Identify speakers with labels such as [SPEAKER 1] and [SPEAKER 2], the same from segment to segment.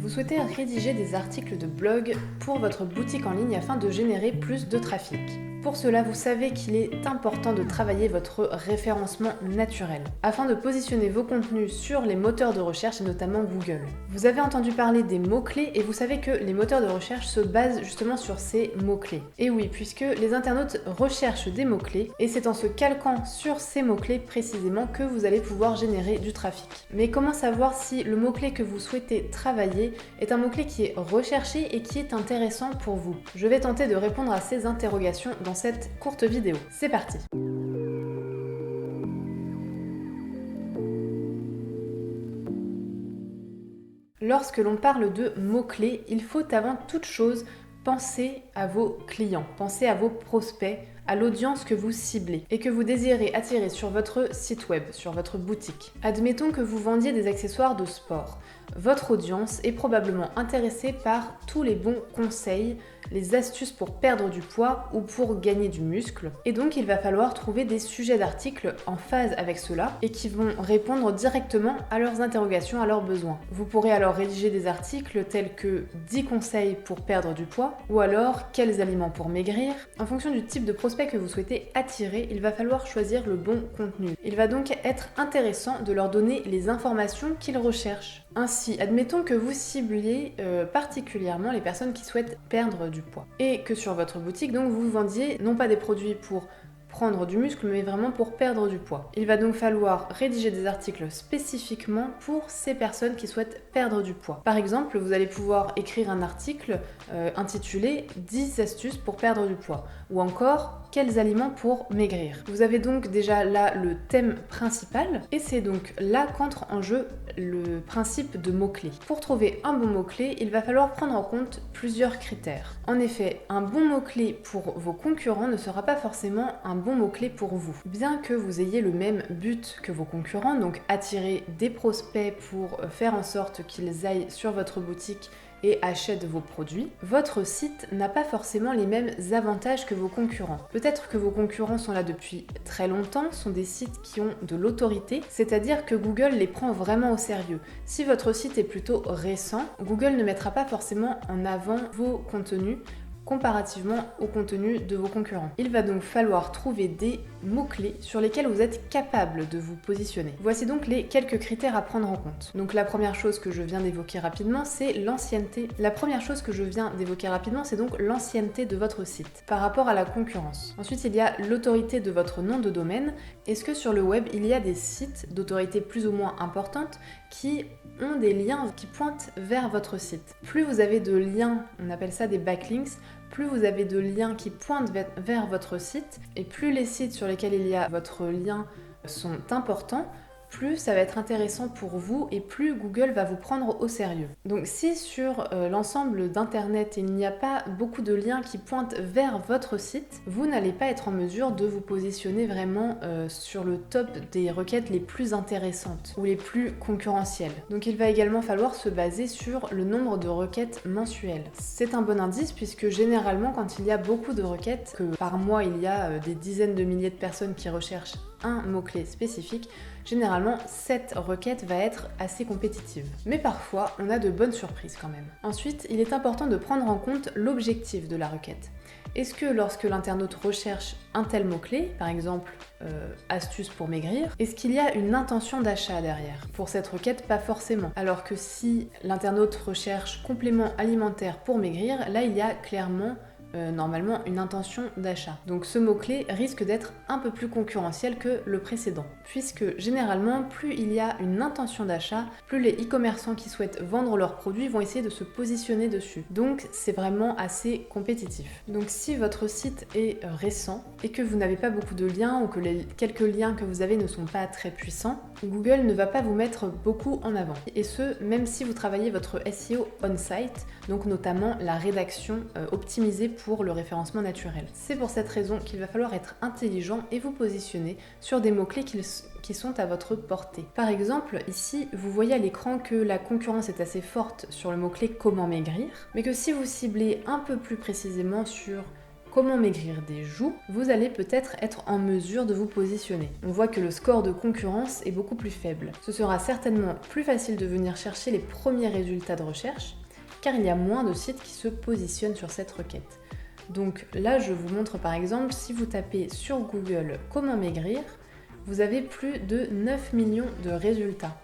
[SPEAKER 1] Vous souhaitez rédiger des articles de blog pour votre boutique en ligne afin de générer plus de trafic. Pour cela, vous savez qu'il est important de travailler votre référencement naturel afin de positionner vos contenus sur les moteurs de recherche et notamment Google. Vous avez entendu parler des mots-clés et vous savez que les moteurs de recherche se basent justement sur ces mots-clés. Et oui, puisque les internautes recherchent des mots-clés et c'est en se calquant sur ces mots-clés précisément que vous allez pouvoir générer du trafic. Mais comment savoir si le mot-clé que vous souhaitez travailler est un mot-clé qui est recherché et qui est intéressant pour vous? Je vais tenter de répondre à ces interrogations dans cette courte vidéo. C'est parti! Lorsque l'on parle de mots-clés, il faut avant toute chose penser à vos clients, penser à vos prospects, à l'audience que vous ciblez et que vous désirez attirer sur votre site web, sur votre boutique. Admettons que vous vendiez des accessoires de sport. Votre audience est probablement intéressée par tous les bons conseils, les astuces pour perdre du poids ou pour gagner du muscle. Et donc il va falloir trouver des sujets d'articles en phase avec cela et qui vont répondre directement à leurs interrogations, à leurs besoins. Vous pourrez alors rédiger des articles tels que 10 conseils pour perdre du poids ou alors quels aliments pour maigrir. En fonction du type de prospect que vous souhaitez attirer, il va falloir choisir le bon contenu. Il va donc être intéressant de leur donner les informations qu'ils recherchent. Ainsi, admettons que vous cibliez particulièrement les personnes qui souhaitent perdre du poids et que sur votre boutique, donc, vous vendiez non pas des produits pour prendre du muscle, mais vraiment pour perdre du poids. Il va donc falloir rédiger des articles spécifiquement pour ces personnes qui souhaitent perdre du poids. Par exemple, vous allez pouvoir écrire un article intitulé 10 astuces pour perdre du poids ou encore quels aliments pour maigrir. Vous avez donc déjà là le thème principal et c'est donc là qu'entre en jeu le principe de mots-clés. Pour trouver un bon mot-clé, il va falloir prendre en compte plusieurs critères. En effet, un bon mot-clé pour vos concurrents ne sera pas forcément un bon mot-clé pour vous. Bien que vous ayez le même but que vos concurrents, donc attirer des prospects pour faire en sorte qu'ils aillent sur votre boutique et achètent vos produits, votre site n'a pas forcément les mêmes avantages que vos concurrents. Peut-être que vos concurrents sont là depuis très longtemps, sont des sites qui ont de l'autorité, c'est-à-dire que Google les prend vraiment au sérieux. Si votre site est plutôt récent, Google ne mettra pas forcément en avant vos contenus comparativement au contenu de vos concurrents. Il va donc falloir trouver des mots-clés sur lesquels vous êtes capable de vous positionner. Voici donc les quelques critères à prendre en compte. Donc la première chose que je viens d'évoquer rapidement, c'est l'ancienneté. C'est donc l'ancienneté de votre site par rapport à la concurrence. Ensuite, il y a l'autorité de votre nom de domaine. Est-ce que sur le web, il y a des sites d'autorité plus ou moins importante qui ont des liens qui pointent vers votre site? Plus vous avez de liens, on appelle ça des backlinks, plus vous avez de liens qui pointent vers votre site, et plus les sites sur lesquels il y a votre lien sont importants, plus ça va être intéressant pour vous et plus Google va vous prendre au sérieux. Donc si sur l'ensemble d'internet il n'y a pas beaucoup de liens qui pointent vers votre site, vous n'allez pas être en mesure de vous positionner vraiment sur le top des requêtes les plus intéressantes ou les plus concurrentielles. Donc il va également falloir se baser sur le nombre de requêtes mensuelles. C'est un bon indice puisque généralement quand il y a beaucoup de requêtes, que par mois il y a des dizaines de milliers de personnes qui recherchent un mot-clé spécifique, généralement cette requête va être assez compétitive. Mais parfois, on a de bonnes surprises quand même. Ensuite, il est important de prendre en compte l'objectif de la requête. Est-ce que lorsque l'internaute recherche un tel mot-clé, par exemple astuce pour maigrir, est-ce qu'il y a une intention d'achat derrière? Pour cette requête, pas forcément. Alors que si l'internaute recherche complément alimentaire pour maigrir, là il y a clairement normalement une intention d'achat. Donc ce mot-clé risque d'être un peu plus concurrentiel que le précédent, puisque généralement plus il y a une intention d'achat, plus les e-commerçants qui souhaitent vendre leurs produits vont essayer de se positionner dessus. Donc c'est vraiment assez compétitif. Donc si votre site est récent et que vous n'avez pas beaucoup de liens ou que les quelques liens que vous avez ne sont pas très puissants, Google ne va pas vous mettre beaucoup en avant. Et ce, même si vous travaillez votre SEO on-site, donc notamment la rédaction optimisée pour le référencement naturel. C'est pour cette raison qu'il va falloir être intelligent et vous positionner sur des mots-clés qui sont à votre portée. Par exemple, ici, vous voyez à l'écran que la concurrence est assez forte sur le mot-clé comment maigrir, mais que si vous ciblez un peu plus précisément sur comment maigrir des joues, vous allez peut-être être en mesure de vous positionner. On voit que le score de concurrence est beaucoup plus faible. Ce sera certainement plus facile de venir chercher les premiers résultats de recherche, car il y a moins de sites qui se positionnent sur cette requête. Donc là, je vous montre par exemple, si vous tapez sur Google « Comment maigrir », vous avez plus de 9 millions de résultats.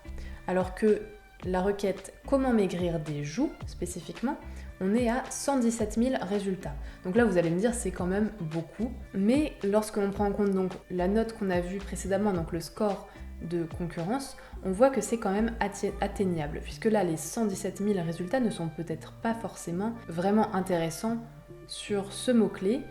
[SPEAKER 1] Alors que la requête « Comment maigrir des joues » spécifiquement, on est à 117 000 résultats. Donc là, vous allez me dire, c'est quand même beaucoup. Mais lorsque l'on prend en compte donc la note qu'on a vue précédemment, donc le score de concurrence, on voit que c'est quand même atteignable. Puisque là, les 117 000 résultats ne sont peut-être pas forcément vraiment intéressants sur ce mot-clé.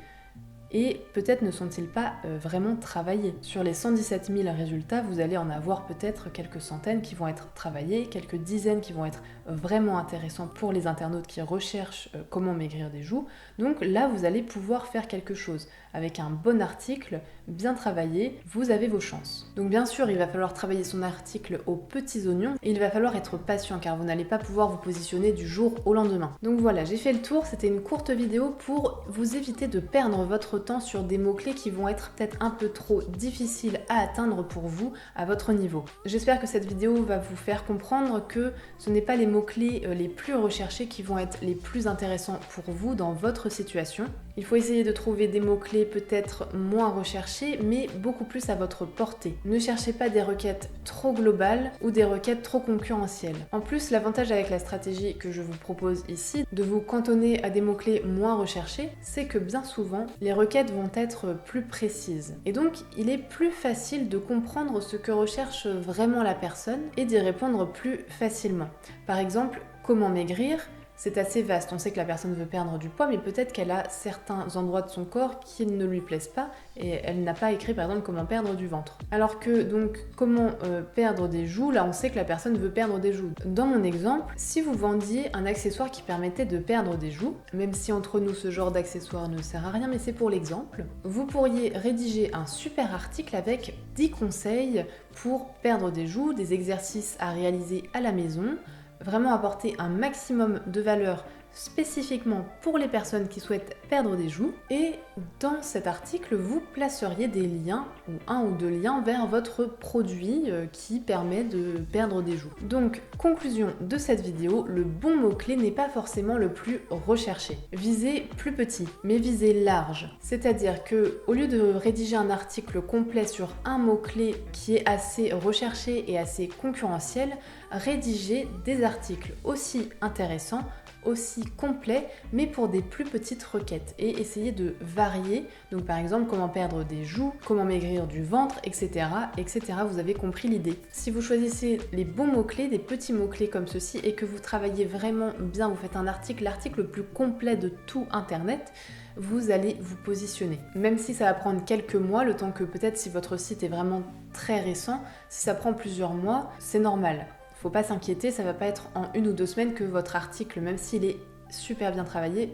[SPEAKER 1] Et peut-être ne sont-ils pas vraiment travaillés. Sur les 117 000 résultats, vous allez en avoir peut-être quelques centaines qui vont être travaillés, quelques dizaines qui vont être vraiment intéressants pour les internautes qui recherchent comment maigrir des joues. Donc là, vous allez pouvoir faire quelque chose. Avec un bon article, bien travaillé, vous avez vos chances. Donc bien sûr, il va falloir travailler son article aux petits oignons et il va falloir être patient car vous n'allez pas pouvoir vous positionner du jour au lendemain. Donc voilà, j'ai fait le tour, c'était une courte vidéo pour vous éviter de perdre votre temps sur des mots-clés qui vont être peut-être un peu trop difficiles à atteindre pour vous à votre niveau. J'espère que cette vidéo va vous faire comprendre que ce n'est pas les mots-clés les plus recherchés qui vont être les plus intéressants pour vous dans votre situation. Il faut essayer de trouver des mots-clés peut-être moins recherchés, mais beaucoup plus à votre portée. Ne cherchez pas des requêtes trop globales ou des requêtes trop concurrentielles. En plus, l'avantage avec la stratégie que je vous propose ici, de vous cantonner à des mots-clés moins recherchés, c'est que bien souvent, les requêtes vont être plus précises. Et donc, il est plus facile de comprendre ce que recherche vraiment la personne et d'y répondre plus facilement. Par exemple, comment maigrir ? C'est assez vaste, on sait que la personne veut perdre du poids, mais peut-être qu'elle a certains endroits de son corps qui ne lui plaisent pas et elle n'a pas écrit par exemple comment perdre du ventre. Alors que donc comment perdre des joues, là on sait que la personne veut perdre des joues. Dans mon exemple, si vous vendiez un accessoire qui permettait de perdre des joues, même si entre nous ce genre d'accessoire ne sert à rien, mais c'est pour l'exemple, vous pourriez rédiger un super article avec 10 conseils pour perdre des joues, des exercices à réaliser à la maison, vraiment apporter un maximum de valeur spécifiquement pour les personnes qui souhaitent perdre des joues. Et dans cet article, vous placeriez des liens, ou un ou deux liens, vers votre produit qui permet de perdre des joues. Donc, conclusion de cette vidéo, le bon mot-clé n'est pas forcément le plus recherché. Visez plus petit, mais visez large. C'est-à-dire que, au lieu de rédiger un article complet sur un mot-clé qui est assez recherché et assez concurrentiel, rédigez des articles aussi intéressants, aussi complet, mais pour des plus petites requêtes et essayer de varier. Donc par exemple, comment perdre des joues, comment maigrir du ventre, etc. etc. Vous avez compris l'idée. Si vous choisissez les bons mots-clés, des petits mots-clés comme ceci, et que vous travaillez vraiment bien, vous faites un article, l'article le plus complet de tout Internet, vous allez vous positionner. Même si ça va prendre quelques mois, le temps que peut-être si votre site est vraiment très récent, si ça prend plusieurs mois, c'est normal. Faut pas s'inquiéter, ça va pas être en 1 ou 2 semaines que votre article, même s'il est super bien travaillé,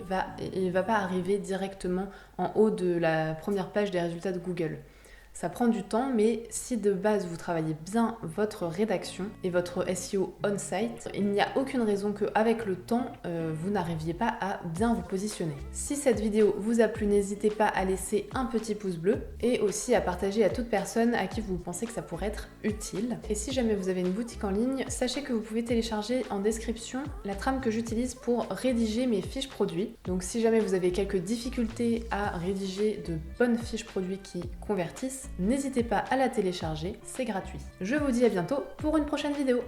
[SPEAKER 1] il va pas arriver directement en haut de la première page des résultats de Google. Ça prend du temps, mais si de base vous travaillez bien votre rédaction et votre SEO on-site, il n'y a aucune raison qu'avec le temps, vous n'arriviez pas à bien vous positionner. Si cette vidéo vous a plu, n'hésitez pas à laisser un petit pouce bleu et aussi à partager à toute personne à qui vous pensez que ça pourrait être utile. Et si jamais vous avez une boutique en ligne, sachez que vous pouvez télécharger en description la trame que j'utilise pour rédiger mes fiches produits. Donc si jamais vous avez quelques difficultés à rédiger de bonnes fiches produits qui convertissent, n'hésitez pas à la télécharger, c'est gratuit. Je vous dis à bientôt pour une prochaine vidéo.